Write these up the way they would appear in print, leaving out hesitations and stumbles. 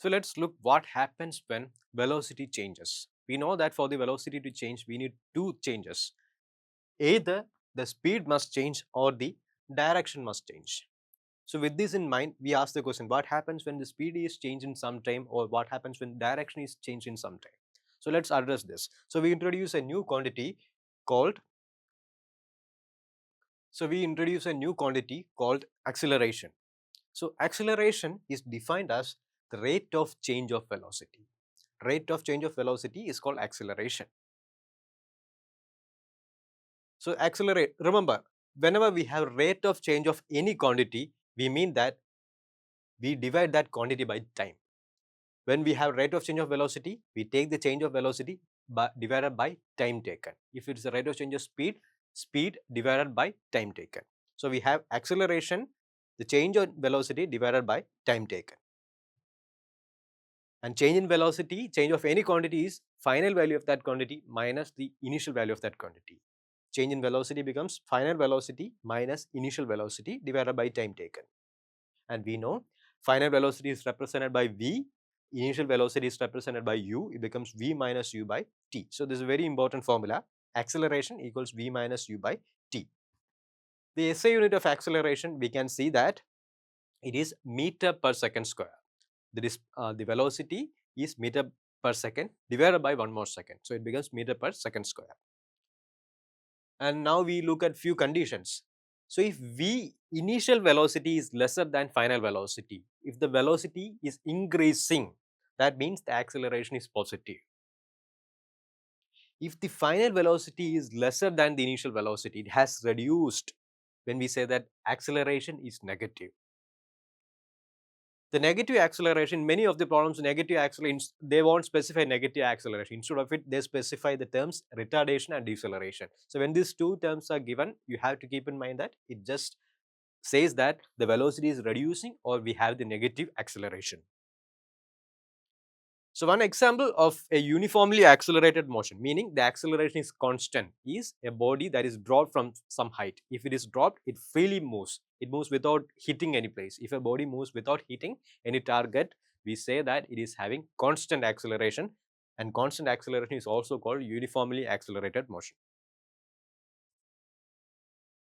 So let's look what happens when velocity changes. We know that for the velocity to change, we need two changes. Either the speed must change or the direction must change. So with this in mind, we ask the question, what happens when the speed is changed in some time, or what happens when direction is changed in some time? So let's address this. So we introduce a new quantity called acceleration. So acceleration is defined as the rate of change of velocity. Rate of change of velocity is called acceleration. So accelerate, remember, whenever we have rate of change of any quantity, we mean that we divide that quantity by time. When we have rate of change of velocity, we take the change of velocity divided by time taken. If it is the rate of change of speed, speed divided by time taken. So we have acceleration, the change of velocity divided by time taken. And change in velocity, change of any quantity is final value of that quantity minus the initial value of that quantity. Change in velocity becomes final velocity minus initial velocity divided by time taken. And we know final velocity is represented by v, initial velocity is represented by u, it becomes v minus u by t. So this is a very important formula, acceleration equals v minus u by t. The SI unit of acceleration, we can see that it is meter per second square. The velocity is meter per second divided by one more second. So it becomes meter per second square. And now we look at few conditions. So if v initial velocity is lesser than final velocity, if the velocity is increasing, that means the acceleration is positive. If the final velocity is lesser than the initial velocity, it has reduced, when we say that acceleration is negative. The negative acceleration, many of the problems, negative acceleration, they won't specify negative acceleration. Instead of it, they specify the terms retardation and deceleration. So when these two terms are given, you have to keep in mind that it just says that the velocity is reducing or we have the negative acceleration. So one example of a uniformly accelerated motion, meaning the acceleration is constant, is a body that is dropped from some height. If it is dropped, it freely moves. It moves without hitting any place. If a body moves without hitting any target, we say that it is having constant acceleration, and constant acceleration is also called uniformly accelerated motion.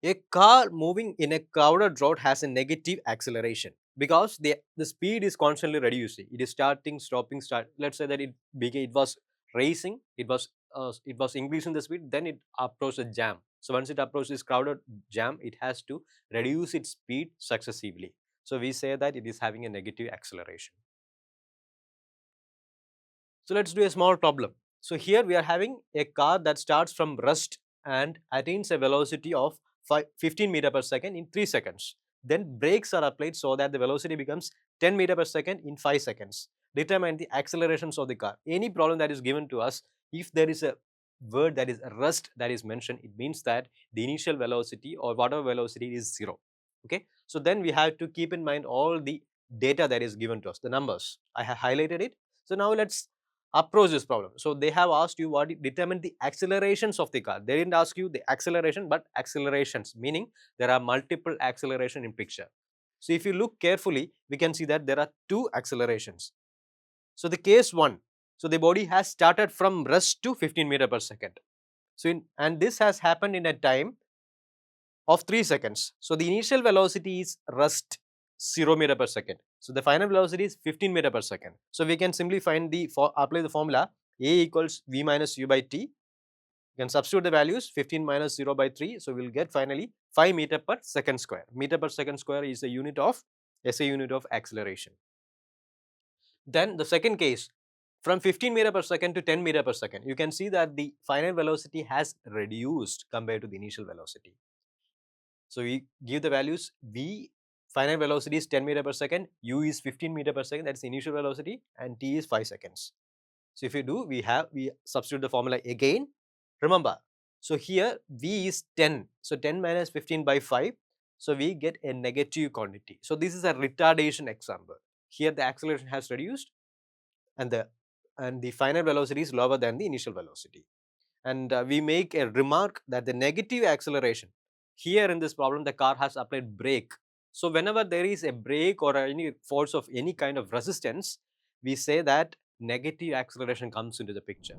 A car moving in a crowded road has a negative acceleration because the speed is constantly reducing. It is starting, stopping, start. Let's say that it was racing, it was increasing the speed, then it approached a jam. So once it approaches this crowded jam, it has to reduce its speed successively. So we say that it is having a negative acceleration. So let's do a small problem. So here we are having a car that starts from rest and attains a velocity of 15 meter per second in 3 seconds. Then brakes are applied so that the velocity becomes 10 meter per second in 5 seconds. Determine the accelerations of the car. Any problem that is given to us, if there is a word that is rest that is mentioned, it means that the initial velocity or whatever velocity is 0. Okay. So then we have to keep in mind all the data that is given to us, the numbers. I have highlighted it. So now let's approach this problem. So they have asked you what determine the accelerations of the car. They didn't ask you the acceleration, but accelerations, meaning there are multiple acceleration in picture. So if you look carefully, we can see that there are two accelerations. So the case 1, so the body has started from rest to 15 meter per second. So and this has happened in a time of 3 seconds. So the initial velocity is rest 0 meter per second. So the final velocity is 15 meter per second. So we can simply find apply the formula A equals V minus U by T. You can substitute the values 15 minus 0 by 3. So we'll get finally 5 meter per second square. Meter per second square is a unit of SI unit of acceleration. Then the second case, from 15 meter per second to 10 meter per second, you can see that the final velocity has reduced compared to the initial velocity. So we give the values v, final velocity is 10 meter per second, u is 15 meter per second, that's the initial velocity, and t is 5 seconds. So if you do, we substitute the formula again. Remember, so here v is 10, so 10 minus 15 by 5, so we get a negative quantity. So this is a retardation example. Here the acceleration has reduced and the final velocity is lower than the initial velocity. And we make a remark that the negative acceleration, here in this problem the car has applied brake. So whenever there is a brake or any force of any kind of resistance, we say that negative acceleration comes into the picture.